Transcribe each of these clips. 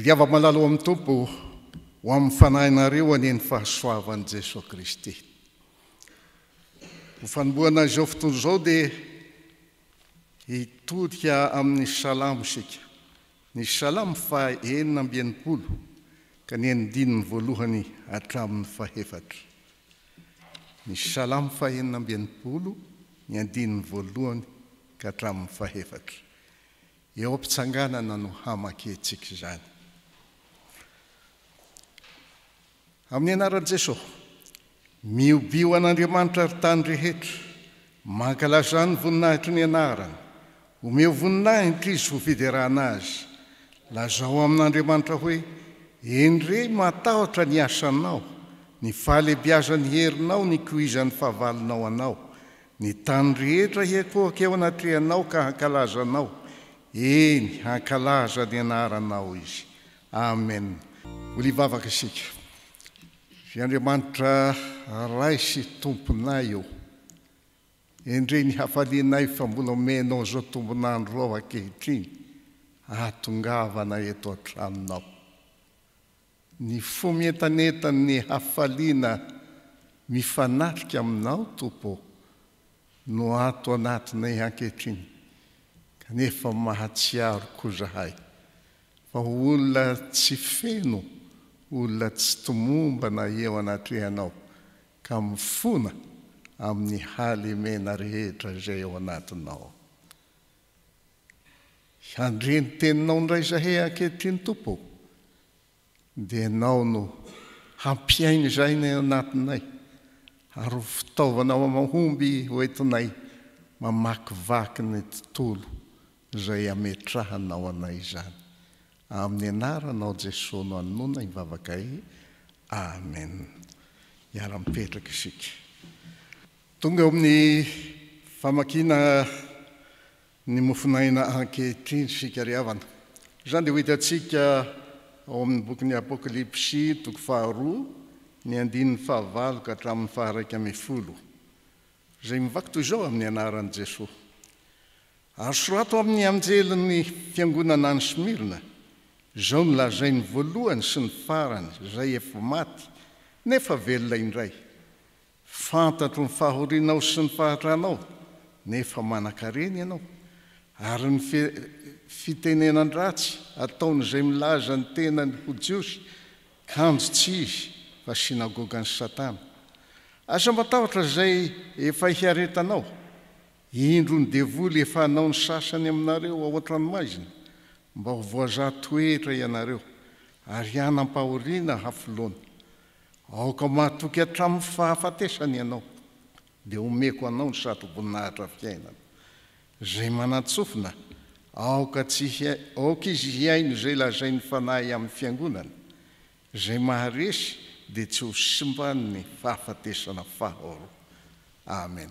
liava malalo amin'ny tompo ho amin'ny fanahinareo aneny fahasoavan'i Jesosy Kristy. Ho fanomboana izao fotoana izao dia hitodika amin'ny salamo isika. Ny salamo fa 9:40 ka ny 9 hatramin'ny 4. Ny salamo fa 9:40 ny 9 ka hatramin'ny 4. Eo am-pitsanganana no hamakiantsika izany. Amin'ny anaran'i Jesosy, miobio an'Andriamanitra ary tany rehetra, mankalaza ny voninahitry ny anarany, omeo voninahitra izy ho fiderahana azy. Lazao amin'Andriamanitra hoe, endre matahotra ny asanao, ny fahalebiazan'ny herinao, ny koizan'ny fahavalonao anao, ny tany rehetra hiakohaka eo anatrehanao ka hankalazanao, eny hankalaza ny anaranao izy. Amen. Olivavaka isika. Andriamanitra ray sy tomponay eo, endre ny hafalinay fa mbola omenao zao tombonandro ao ankehitriny, ahatongavana eto an-tranonao. Ny fomientanetany hafaliana mifanatrika aminao, Tompo, no ato anatinay ankehitriny, kanefa mahatsiaro koa zahay, fa olona tsy feno, olona tsy tomombana eo anatrehanao, ka mifona amin'ny haly mena rehetra izay eo anatinao. Handreny teninao ndray zahay ankehitriny, Tompo, dia ianao no hampiainy izay ny anatinay, ary fitaovanao mahomby hoentinay mamakivaky ny tontolo izay ametrahanao anay izany. Amin'ny anaranao Jesosy no anona ivavakay. Amen. Miara-mipetraka isika. Tonga amin'ny famakina ny mofinaina ankehitriny isika ry havana. Izany dia ho hitantsika ao amin'ny bokin'ny Apokalipsy, toko 2, ny 9:9 ka hatramin'ny 11:10. Izay mivaky toy izao amin'ny anaran'i Jesosy. Ary sorato amin'ny anjelin'ny fiangonana any Smirna, izao no lazainy voalohany sy ny farany, izay efa maty, nefa velona indray. Fantatro ny fahorinao sy ny fahatranao, nefa manan-karena ianao. Ary ny fitenenan-dratsy ataon'izay milaza ny tenany ho Jiosy, kanjo tsy izy, fa sinagogan'ny Satana. Asa matahotra izay efa hiaretanao, indro ny devoly efa hanao ny sasany aminareo ao an-tranomaizina, mba ho voazaha toetra ianareo, ary hanam-pahoriana hafoloana. Aoka mahatoky hatramin'ny fahafatesany ianao, dia omeko anao ny sato-boninahitra fiainana. Izay manantsofina, aoka izy hiaino izay lazainy fanahy amin'ny fiangonana, izay maharesy dia tsy ho simbany ny fahafatesana fahoro. Amen.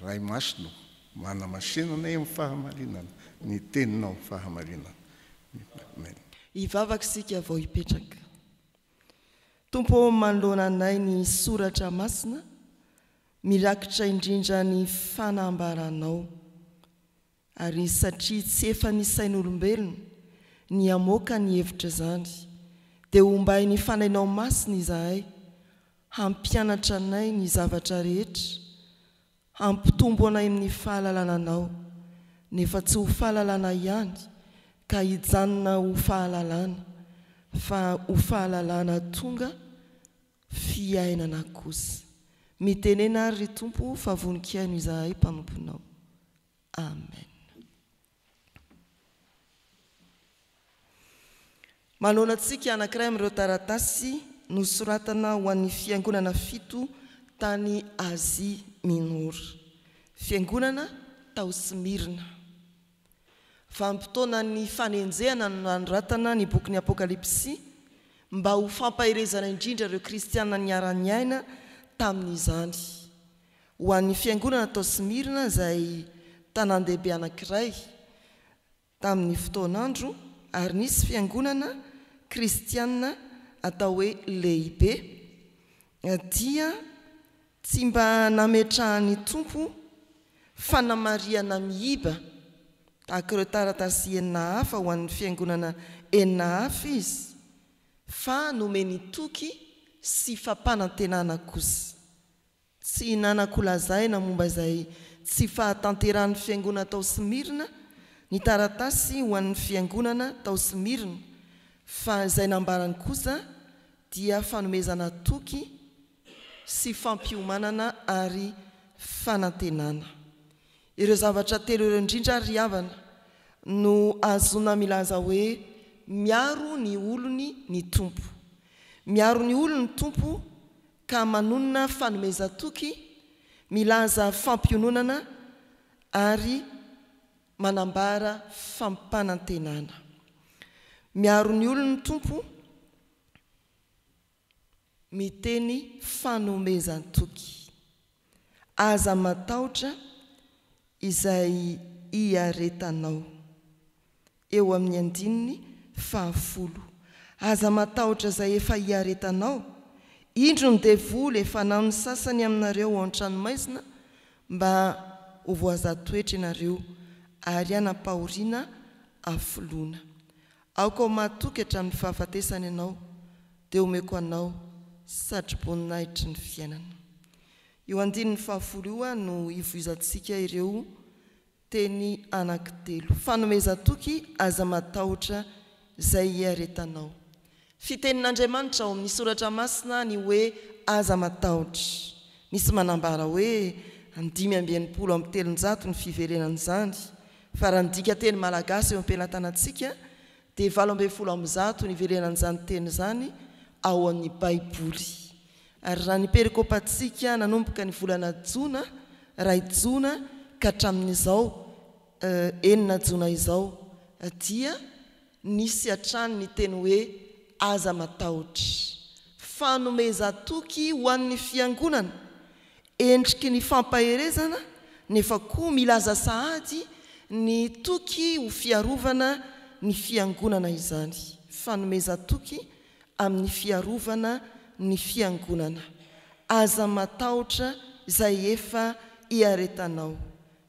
Ray masino, manamasinana eo amin'ny fahamarinana, ny teninao amin'ny fahamarinana. Amen. Hivavaka isika vao hipetraka. Tompo, manoloana anay ny soratra masina, mirakitra indrindra ny fanambaranao, ary satria tsy efa nisain'olombelona ny amoaka ny hevitra zany, dia hombay ny fanainao masina izahay, hampianatra anay ny zavatra rehetra, hampitombo anay amin'ny fahalalana anao, nefa tsy ho fahalalana ihany, ka hijanona ho fahalalana, fa ho fahalalana tonga fiainana kosa. Mitenena ary Tompo fa voninkaino izahay mpanomponao. Amen. Manoana antsika anankiray amin'ireo taratasy nosoratana ho an'ny fiangonana 7 tany Azia Minora. Fiangonana tao Smirna. Vanim-potoana ny fanenjehana no nanoratana ny bokin'ny Apokalipsy mba ho fampahirezana indrindra ireo kristiana niara-ny aina tamin'izany. Ho an'ny fiangonana tao Smirna izay tanan-dehibe anankiray tamin'ny fotoanandro, ary nisy fiangonana kristiana atao hoe lehibe, dia tsy mba nametrahany Tompo fanamariana miiba tahaka ireo taratasy enina hafa ho an'ny fiangonana enina hafa izy fa nomeny toky sy fampanantenana kosa tsy nanakolazaina momba izay tsy fahatanteran'ny fiangonana tao Smirna ny taratasy ho an'ny fiangonana tao Smirna fa izay nambarany kosa dia fanomezana toky sy fampiomanana ary fanantenana. Ireo zavatra telo ireo indrindra ry havana no azona milaza hoe miaro ny olony ny tompo. Miaro ny olony ny tompo ka manonona fanomezan-toky, milaza fampiononana ary manambara fampanantenana. Miaro ny olony ny tompo, miteny fanomezan-toky. Aza matahotra izay iaretanao. Eo amin'ny 10:10. Aza matahotra izay efa iaretanao, indro ny devoly efa nanony sasany aminareo ao an-tranomaizina mba ho voazatoetra ianareo ary hanapahoriana afoloana. Aoka ho mahatoky hatramin'ny fahafatesana ianao dia omeko anao satroboninahitry ny fiainana. Io 10:10 no ivoizantsika ireo teny anankitelo. Fanomezan-toky aza matahotra izay iaretanao. Fitenin'Andriamanitra ao amin'ny soratra masina ny hoe aza matahotra. Misy manambara hoe 5:7 ny fiverenan'izany. Fa raha ndika teny malagasy eo am-pelantanantsika dia 7:10 ny iverenan'izany teny izany ao amin'ny Baiboly. Ary raha ny perikopantsika nanomboka ny volana Jona, 2 Jona ka hatramin'izao 9 Jona izao dia nisy hatrany ny teny hoe aza matahotra. Fanomezan-toky ho an'ny fiangonana, endriky ny fampaherezana nefa koa milaza sahady ny toky ho fiarovana ny fiangonana izany. Fanomezan-toky amin'ny fiarovana ny fiangonana. Aza matahotra izay efa iaretanao.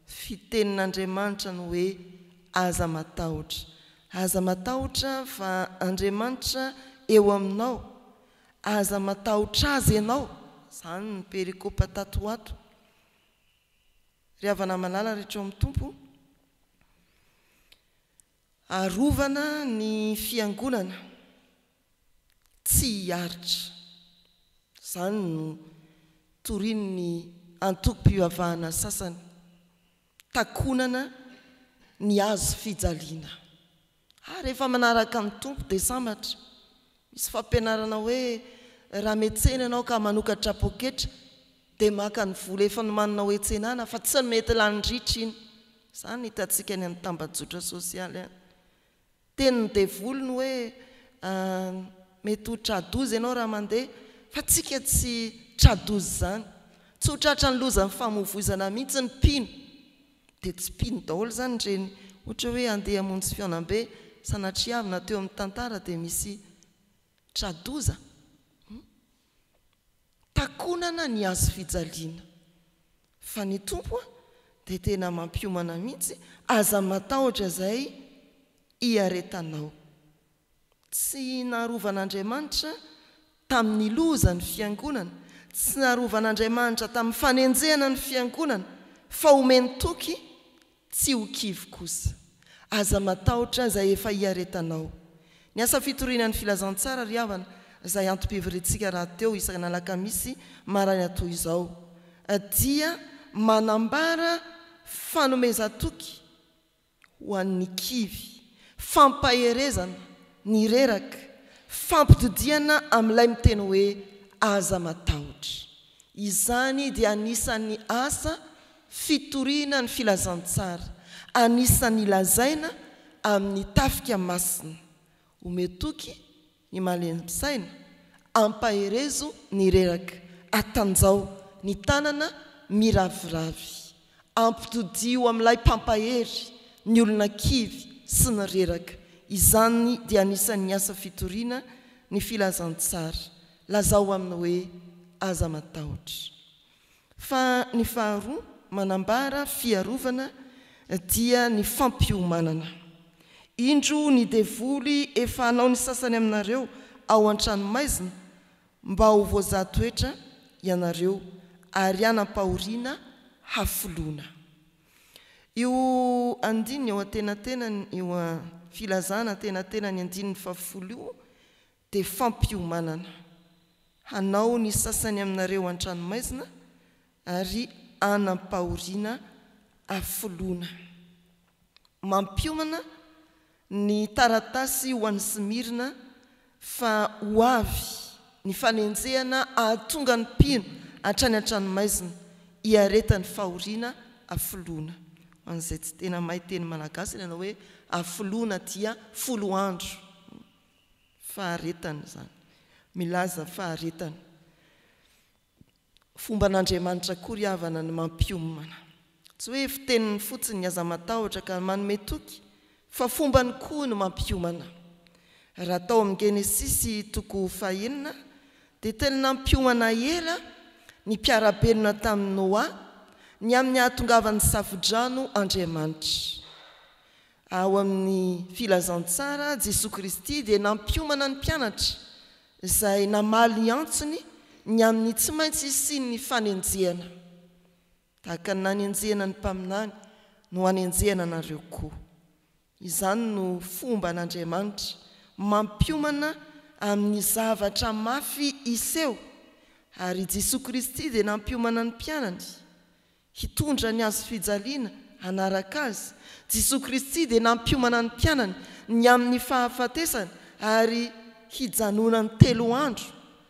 Fitenin'Andriamanitra no hoe aza matahotra. Aza matahotra fa Andriamanitra eo aminao. Aza matahotra azy ianao. Izany ny perikopa tato ato. Ry havana malala rehetra ao amin'ny tompo. Arovana ny fiangonana tsy hiaritra. Izany no toriny ny antoko-pivavahana sasany. Takonana ny azo fijaliana. Rehefa manaraka amin'ny tompo dia sambatra. Misy fampianarana hoe raha metsena ianao ka manokatra poketra dia maka ny vola efa nomanina hoe tsenana fa tsy mety landritra iny. Izany hitantsika ny amin'ny tambajotra sosialy any. Teny ny devoly ny hoe mety ho tradozy ianao raha mandeha fa tsika tsy tradozy izany. Tsy ho tratra ny loza ny famovoizana mihitsy ny pino. Dia tsy pino daholo izany reny ohatra hoe andeha hamonjy fiaonam-be sanatriavina teo amin'ny tantara dia misy tradoza. Takonana ny azo fijaliana. Fa ny tompo dia tena mampiomana mihitsy. Aza matahotra izay iaretanao. Tsy naharovan'Andriamanitra tamin'ny loza ny fiangonana, tsy naharovan'Andriamanitra tamin'ny fanenjehana ny fiangonana, fa omeny toky tsy ho kivy kosa. Aza matahotra izay efa iaretanao. Ny asa fitorianan'ny filazantsara ry havana izay antom-piverentsika raha teo isan'alakamisy marany toy izao dia manambara fanomezan-toky ho an'ny kivy, fampaherezana ny reraka, fampitodiana amin'ilay miteny hoe aza matahotra. Izany dia anisan'ny asa fitoriana ny filazantsara, anisan'ny lazaina amin'ny tafika masina. Ometoky ny malemsaina, ampaherezo ny reraka, atanjao ny tanana miraviravy, ampitodio amin'ilay mpampahery ny olona kivy sy ny reraka. Izany dia anisan'ny asa fitoriana ny filazantsara. Lazao amin'ny hoe aza matahotra. Fa ny faharoa manambara fiarovana dia ny fampiomanana. Indro ny devoly efa hanao ny sasany aminareo ao an-tranomaizina mba ho voazatoetra ianareo ary anam-pahoriana hafoloana. Io andiny eo atenatena io filazana tenatena ny andininy fafolo io dia fampiomanana. Hanao ny sasany aminareo an-tranomaizina ary anam-pahoriana hafoloana. Mampiomana ny taratasy ho an'ny Simirina fa ho avy ny fanenjehana ahatonga ny mpino hatrany an-tranomaizina hiaretany fahoriana hafoloana. An'izay tsy tena mahay teny malagasy ilana hoe hafoloana dia 10 andro. Faharetany zany. Milaza faharetany. Fomba n'Andriamanitra kory havana ny mampiomana. Tsy hoe fiteniny fotsiny ny aza matahotra ka manome toky, fa fomba ny koa ny mampiomana. Raha tao amin'ny Genesisy 9 dia tena nampiomana ela ny mpiarabelona tamin'ny Noa ny amin'ny ahatongavan'ny safodrano Andriamanitra. Ao amin'ny filazantsara Jesosy Kristy dia nampiomana ny mpianatra izay namaly antsony ny amin'ny tsy maintsy isiany ny fanenjehana. Tahaka ny nanenjehana ny mpaminany no hanenjehana anareo koa. Izany no fomba n'Andriamanitra mampiomana amin'ny zavatra mafy iseho. Ary Jesosy Kristy dia nampiomana ny mpianany hitondra ny azo fijaliana hanaraka azy. Jesosy Kristy dia nampiomana ny mpianany ny amin'ny fahafatesana ary hijanona ny 3 andro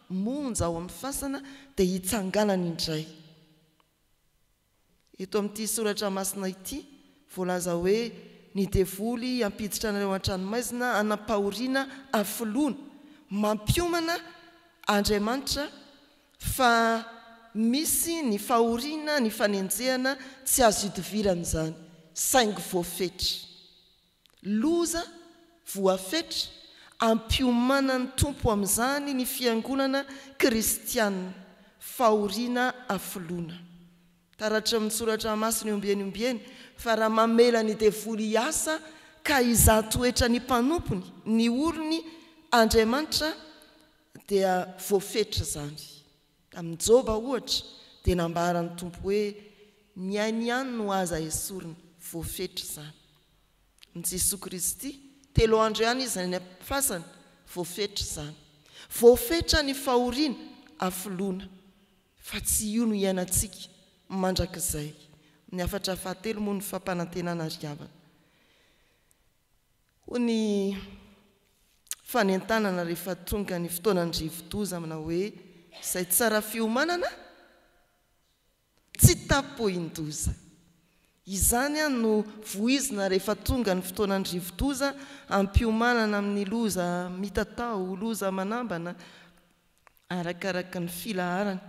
monja ao amin'ny fasana dia hitsanganana indray. Eto amin'ity soratra masina ity voalaza hoe ny devoly hampiditra anareo an-tranomaizina anam-pahoriana hafoloana. Mampiomana Andriamanitra fa misy ny fahoriana ny fanenjehana tsy azo idivirana izany saingy voafetra. Loza voafetra ampiomana ny tompo amin'izany ny fiangonana kristianina fahoriana hafoloana. Taratra amin'ny soratra masina iombeny fa raha mamela ny devoly asa ka izatoetra ny mpanompony ny olony Andriamanitra dia voafetra zany. Tamin'ny Joba ohatra dia nambara ny tompo hoe ny ainy ihany no aza esorina voafetra zany. Ny Jesosy Kristy 3 andro ihany izy ny fasana voafetra zany. Voafetra ny fahoriana hafoloana fa tsy io no iainantsika mandrakizay. Ny afatra fahatelo moa ny fampanantenana riavana. Ho ny fanentanana rehefa tonga ny fotoanany rivo-doza amina hoe izay tsara fiomanana tsy tapohin-doza. Izany no voizina rehefa tonga ny fotoanany rivo-doza ampiomanana amin'ny loza mitatao, loza manambana arakaraka ny filaharany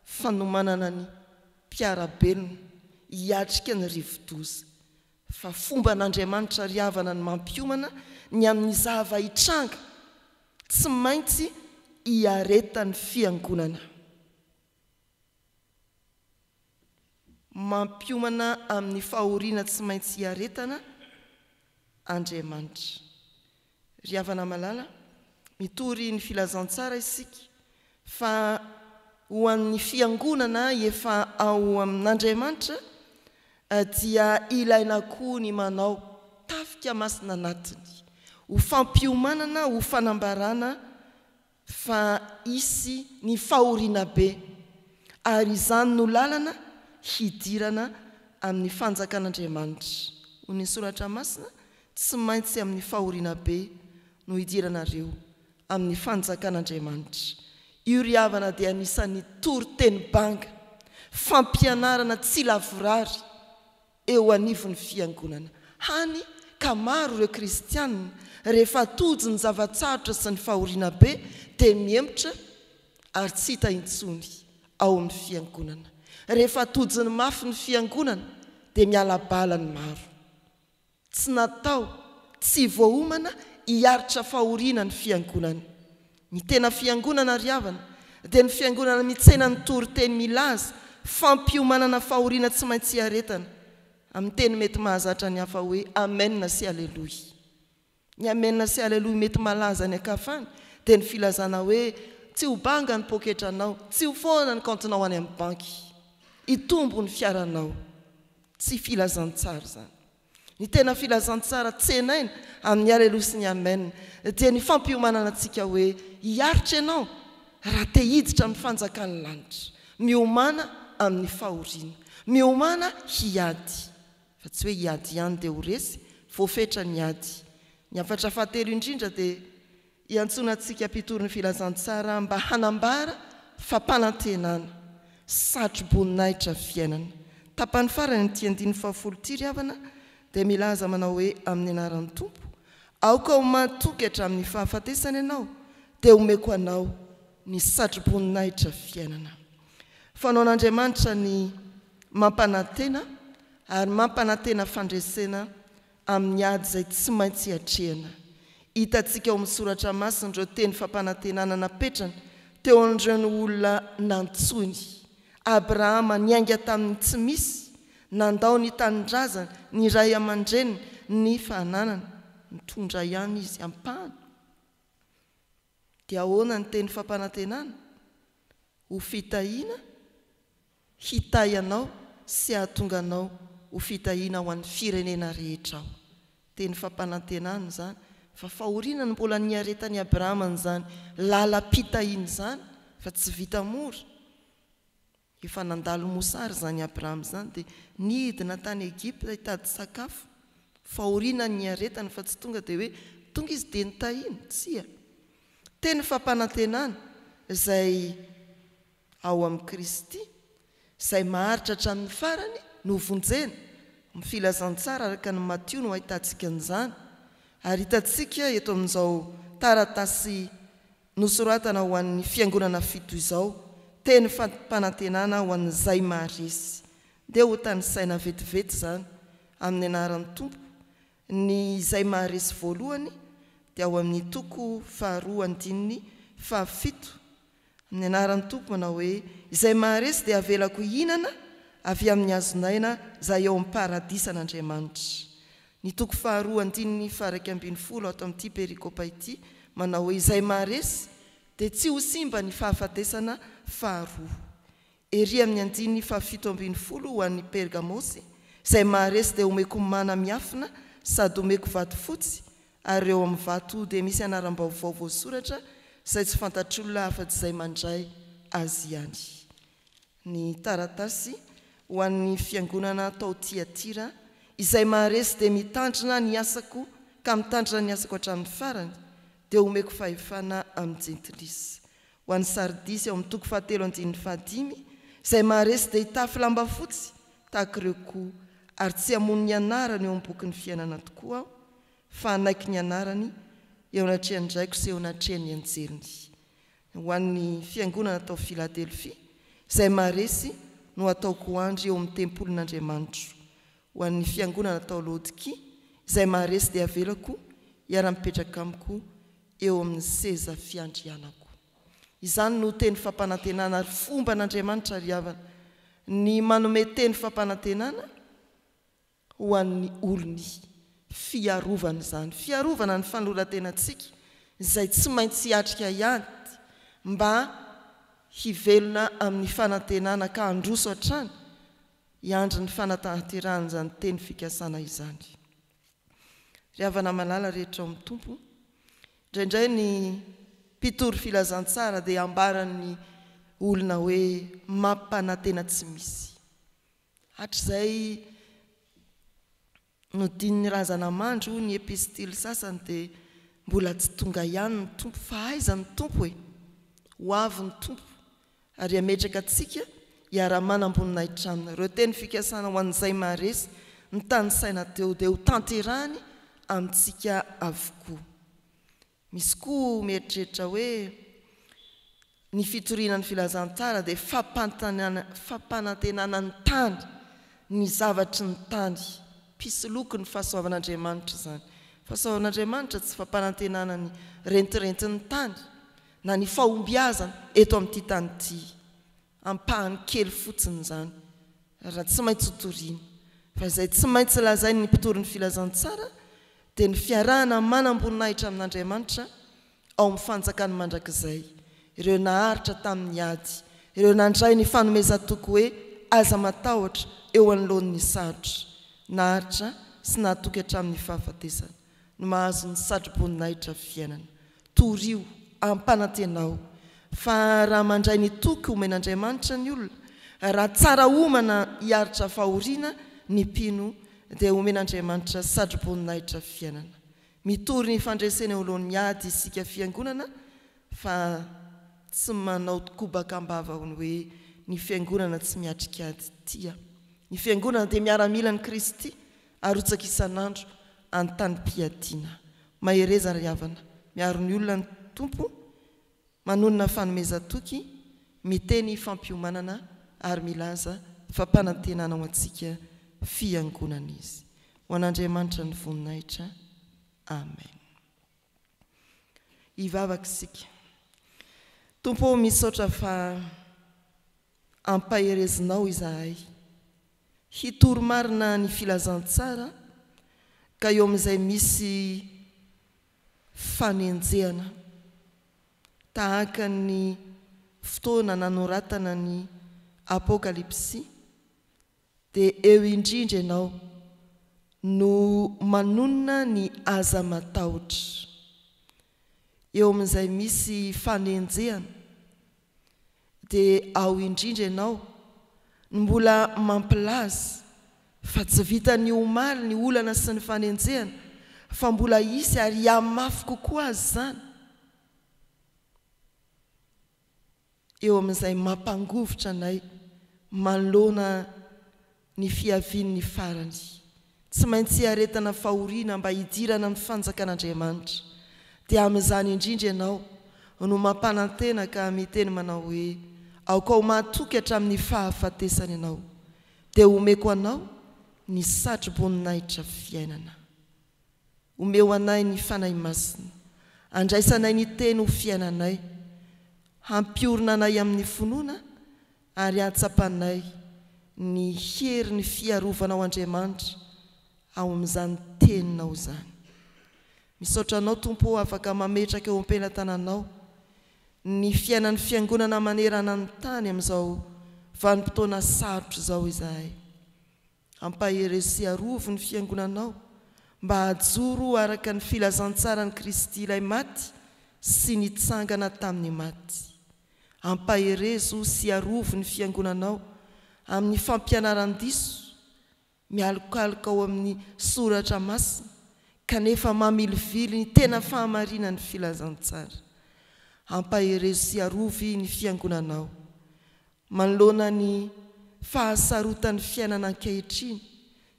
fanomanana ny mpiarabelona hiatrika ny rivo-doza. Fa fomba n'Andriamanitra riavana ny mampiomana ny amin'ny zava hitranga tsy maintsy hiaretany fiangonana. Mampiomana amin'ny fahoriana tsy maintsy hiaretana Andriamanitra. Riavana malala mitory ny filazantsara isika fa ho an'ny fiangonana efa ao amin'Andriamanitra dia ilaina koa ny manao tafika masina anatiny ho fampiomanana ho fanambarana fa isy ny fahoriana be ary izany no lalana hidirana amin'ny fanjakan'Andriamanitra. Ho ny soratra masina tsy maintsy amin'ny fahoriana be no hidiranareo amin'ny fanjakan'Andriamanitra. Io riavana dia anisan'ny toro-teny banga fampianarana tsy lavorary eo anivon'ny fiangonana. Hany ka maro ireo kristianina rehefa tojo ny zavatsarotra sy ny fahoriana be dia miembotra ary tsy hita intsony ao amin'ny fiangonana. Rehefa tojo ny mafy ny fiangonana dia mialabala ny maro. Tsy natao, tsy voaomana hiaritra fahoriana ny fiangonana. Ny tena fiangonana riavana dia ny fiangonana mitsena ny toro-teny milaza fampiomanana fahoriana tsy maintsy hiaretana amin'ny teny mety mahazatra ny hafa hoe amen sy aleloia. Ny amen sy aleloia mety malaza ny akafany dia ny filazana hoe tsy ho banga ny poketranao, tsy ho foana ny kantonao any amin'ny banky, hitombo ny fiaranao. Tsy filazantsara zany. Ny tena filazantsara tsenaina amin'ny aleloia sy ny amen dia ny fampiomanana antsika hoe hiaritra ianao raha te hiditra amin'ny fanjakan'ny lanitra, miomana amin'ny fahoriana, miomana hiady, fa tsy hoe hiady ihany dia ho resy, voafetra ny ady. Ny afatra fahatelo indrindra dia iantsona antsika mpitory ny filazantsara mba hanambara fampanantenana, satroboninahitra fiainana. Tapany farany ny tiandiny fahafolo ry havana dia milaza manao hoe amin'ny anaran'ny tompo, aoka ho matokatra amin'ny fahafatesana ianao dia omeko anao ny satroboninahitra fiainana. Fanao an'Andriamanitra ny mampanantena ary mampanantena fandresena amin'ny ady izay tsy maintsy hatrehana. Hitantsika ao amin'ny soratra masina ireo teny fampanantenana napetrana teo an'ireny olona nantsony. Abrahama niainga tamin'ny tsy misy, nandao ny tanindrazana, ny ray aman-dreniny, ny fananana, nitondra ihany izy ampahany. Dia ahoana ny teny fampanantenana? Ho fitahiana, hitay anao sy hahatonga anao ho fitahiana ho an'ny firenena rehetra ao. Teny fampanantenana zany, fa fahoriana ny mbola niaretany Abrahama zany lalam-pitahiana zany, fa tsy vita mora. Efa nandalo mosary zany Abrahama zany dia nidina tany Egipta hitady sakafo. Fahoriana ny niaretany fa tsy tonga dia hoe tonga izy dia nitahiana, tsia. Teny fampanantenana izay ao amin'ny Kristy, izay maharitra hatramin'ny farany no vonjena. Ny filazantsara araka ny Matthieu no ahitantsika an'izany. Ary hitantsika eto amin'izao taratasy nosoratana ho an'ny fiangonana fito izao, teny fampanantenana ho an'izay maharesy. Dia ho tany saina vetivety zany amin'ny anaran'ny tompo. Ny izay maharesy voalohany dia ao amin'ny toko 2:7. Amin'ny anaran'ny tompo manao hoe izay maharesy dia avelako hinana avy amin'ny hazonaina izay eo amin'ny paradisa an'Andriamanitra. Ny toko 2:12 ato amin'ity perikopa ity manao hoe izay maharesy dia tsy ho simba ny fahafatesana 2. Ery amin'ny 7:17 ho an'ny Pergamosy, izay maharesy dia omeko mana miafina sady omeko vato fotsy, ary eo amin'ny vato dia misy anaram-baovao voasoratra izay tsy fantatr'olona afa-tsy izay mandray azy ihany. Ny taratasy ho an'ny fiangonana tao Tiatira, izay maharesy dia mitandrina ny asako ka mitandrina ny asako hatramin'ny farany, dia omeko fahefana amin'ny jentilisa. Ho an'ny Sardisy ao amin'ny toko 7:5, izay maharesy dia hitafy lamba fotsy tahaka ireo koa, ary tsy hamono ny anarany eo amin'ny boky ny fiainana tokoa aho, fa hanaiky ny anarany eo anatrehany draiko sy eo anatrehany anjeriny. Ho an'ny fiangonana tao Filadelfia, izay maharesy no ataoko andry eo amin'ny tempolin'Andriamanitra. Ho an'ny fiangonana tao Laodikia, izay maharesy dia avelako hiara-mipetraka amiko eo amin'ny seza fiandrianako. Izany no teny fampanantenana ary fomba an'Andriamanitra ry havana, ny manome teny fampanantenana ho an'ny olony, fiarovana izany. Fiarovana ny fanoloran-tenantsika izay tsy maintsy hiatrika ihany mba hivelona amin'ny fanantenana ka handroso hatrany hiandry ny fanatanterahana izany teny fikasana izany. Ry havana malala rehetra ao amin'ny tompo, indraindray ny mpitory filazantsara dia ambaran'ny olona hoe mampanantena tsy misy. Hatr'izay no dininy razana mandro ny epistily sasany dia mbola tsy tonga ihany ny tompo, fa aiza ny tompo hoe ho avy ny tompo ary ametraka antsika hiara-manam-boninahitra aminy. Ireo teny fikasana ho an'izay maharesy ny tany saina teo dia ho tanterahany amintsika avokoa. Misy koa mieritreritra hoe ny fitoriana ny filazantsara dia fampanantenana ny tany, ny zavatry ny tany. Pisoloky ny fahasoavan'Andriamanitra zany. Fahasoavan'Andriamanitra tsy fampanantenana ny rentirentin'ny tany na ny fahombiazana eto amin'ity tany ity, ampahany kely fotsiny zany, raha tsy maintsy hotoriana, fa izay tsy maintsy lazai ny mpitory ny filazantsara dia ny fiarahana manam-boninahitra amin'Andriamanitra ao amin'ny fanjakany mandrakizay, ireo naharitra tamin'ny ady, ireo nandray ny fanomezan-toko hoe aza matahotra eo anoloan'ny sarotra, naharitra sy nahatoky hatramin'ny fahafatesana no mahazo ny satro-boninahitra fiainana. Torio ampanantenao fa raha mandray ny toky omen'Andriamanitra ny olona, raha tsara omana hiaritra fahoriana ny mpino dia omen'Andriamanitra satro-boninahitra fiainana. Mitory ny fandresena eo alohan'ny ady isika fiangonana fa tsy manao kobakambava ny hoe ny fiangonana tsy miatrika ady tia. Ny fiangonana dia miara-mila ny Kristy arotsaka isan'andro an-tany-piadiana. Mahereza ry havana, miaro ny olona ny tompo, manonona fanomezan-toky, miteny fampiomanana ary milaza fampanantenana ho antsika fiangonana izy. Ho an'Andriamanitra ny voninahitra. Amen. Hivavaka isika. Tompo, misaotra fa ampaherezinao izahay hitory marina ny filazantsara ka eo amin'izay misy fanenjehana tahaka ny fotoana nanoratana ny apokalipsy, dia eo indrindra ianao no manonona ny aza matahotra. Eo amin'izay misy fanenjehana dia ao indrindra ianao no mbola mampilaza fa tsy vita ny omaly ny olana sy ny fanenjehana, fa mbola isy ary hamafy kokoa azy zany. Eo amin'izay mampangovotra anay manoloana ny fiavian'ny farany, tsy maintsy aretana fahoriana mba hidirana amin'ny fanjakan'Andriamanitra. Dia amin'izany indrindra ianao no mampanantena ka miteny manao hoe aoka ho mahatoky hatramin'ny fahafatesana ianao, dia omeko anao ny satro-boninahitra fiainana. Omeo anay ny fanahy masina, andraisanay ny teny ho fiainanay, hampiorina anay amin'ny finoana ary hatsapanay ny hery ny fiarovanao Andriamanitra ao amin'izany teninao zany. Misaotra anao Tompo afaka mametraka eo am-pelantananao ny fiainan'ny fiangonana manerana ny tany amin'izao vanim-potoana sarotra izao izahay. Ampahery sy arovo ny fiangonanao mba hajoro araka ny filazantsara ny Kristy ilay maty sy nitsangana tamin'ny maty. Ampaherezo sy arovo ny fiangonanao amin'ny fampianaran-diso mialokaloka ao amin'ny soratra masina, kanefa mamilivily ny tena fahamarinany filazantsara. Ampaherezo sy arovy ny fiangonanao manoloana ny fahasarotan'ny fiainana ankehitriny,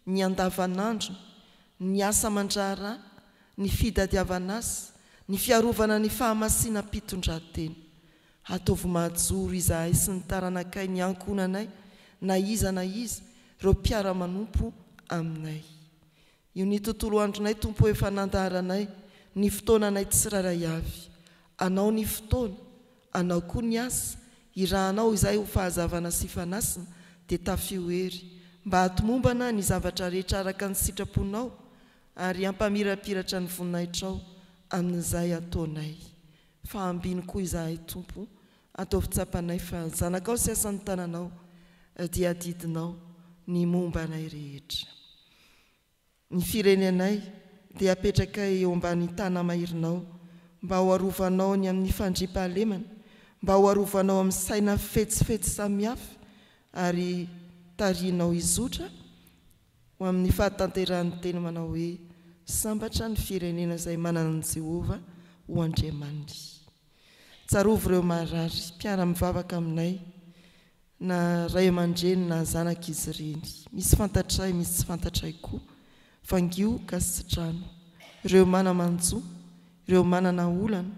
ny andavanandro, ny asa mandrara, ny fitadiavana azy, ny fiarovana ny fahamasinam-pitondran-tena. Ataovy mahajoro izahay sy ny taranakay ny ankonanay na iza ireo mpiara-manompo aminay. Io ny tontolo andronay Tompo efa nandaharanay ny fotoananay tsiraray avy. Anao ny fotoana, anao koa ny asa, irahanao izahay ho fahazavana sy fanasina dia tafiohery mba hatomombana ny zavatra rehetra araka ny sitraponao ary hampamirapiratra ny voninahitrao amin'izay ataonay. Fa ambiny koa izahay Tompo, ataovy tsapanay fa zanakao sy asan'ny tananao dia didinao ny momba anay rehetra. Ny firenenay dia apetraka eo ambany tana mahirinao mba ho arovanao ny amin'ny fandriampahalemana, mba ho arovanao amin'ny saina fetsifetsy samihafa ary tarihinao izotra ho amin'ny fahatanteran'ny teny manao hoe sambatra ny firenena izay manana ny Jehova ho Andriamanitra. Tsarovo ireo marary mpiara-mivavaka aminay na ray aman-dreny na zanak'izy ireny, misy fantatray misy tsy fantatray koa, vangio ka sy trano, ireo mana-manjo, ireo manana olana,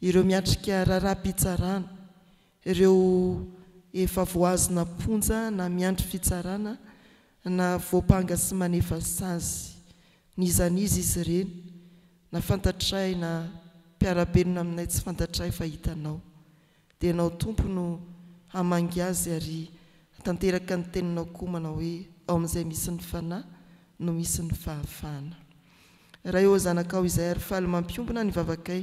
ireo miatrika raharaha-pitsarana, ireo efa voazona ponja na miandry fitsarana na voapanga sy manefa sazy, nizanizy izy ireny, na fantatray na mpiara-benona aminay tsy fantatray fa hitanao. Dia ianao Tompo no hamangy azy ary tanteraka ny teninao koa manao hoe ao amin'izay misy ny fanahy no misy ny fahafahana. Raha eo zanakao izay ary faly mampiombona ny vavakay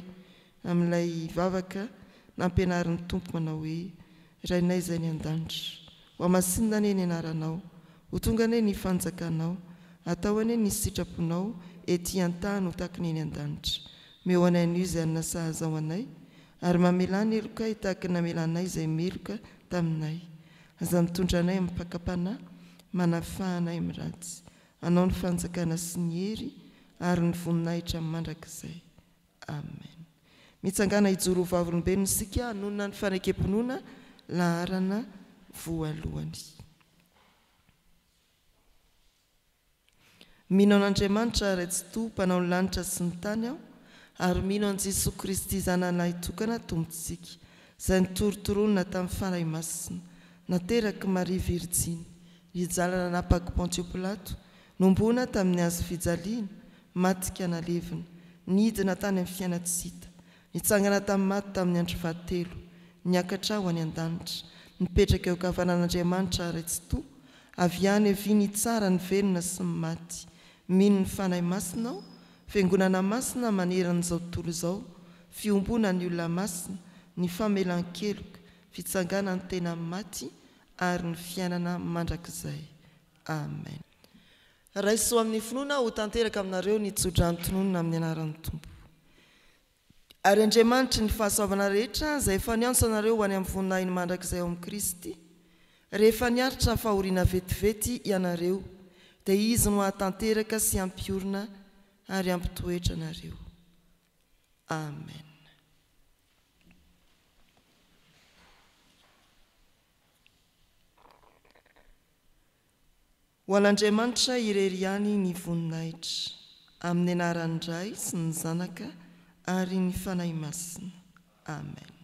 amin'ilay vavaka nampianarin'ny tompo manao hoe rainay izay ny an-danitra ho amasinina ane ny anaranao ho tonga ane ny fanjakanao atao ane ny sitraponao ety an-tany ho tahaka ny eny an-danitra meo anay an'io izay anina sahazao anay ary mamelany eloka hitahaka ny namelanay izay meloka taminay aza mitondra anay amin'ny pakapanahy manafahanay amin'ny ratsy anao ny fanjakana sy ny hery ary ny voninahitra mandrakizay. Amen. Mitsangana hijoro ho vavolombelona isika hanonona ny fanaikeam-pinoana laharana voalohany. Mino an'Andriamanitra ray tsy toa mpanao ny lanitra sy ny tany aho ary mino an' Jesosy Kristy zananahy tokana tompontsika izay nitorotoronina tamin'ny fanahy masina nateraky Maria Virjiny hijalana napaky Pontio Pilato nombona tamin'ny hazo fijaliana matika nalevina nidina tany amin'ny fiainatsita nitsangana tamin'ny maty tamin'ny andro fahatelo niakatra ho any an-danitra nipetraka eo kavanan'Andriamanitra ray tsy toa avy any avy tsara ny velona sy ny maty mino ny fanahy masina aho fiangonana masina maneran'izao tontolo izao fiombona ny olona masina ny famelan-keloka fitsangana ny tena maty ary ny fiainana mandrakizay. Amen. Raiso amin'ny finoana ho tanteraka aminareo ny tsodranotononona amin'ny anaran'ny tompo. Ary Andriamanitra ny fahasoavana rehetra izay efa niantso anareo ho any amin'ny voninahiny mandrakizay ao amin'ny Kristy rehefa niaritra fahoriana vetivety ianareo dia izy no hatanteraka sy ampiorina ary ampitoetra anareo. Amen. Ho an'Andriamanitra irery ihany ny voninahitra amin'ny anaran'ny Ray sy ny Zanaka ary ny fanahy masina. Amen.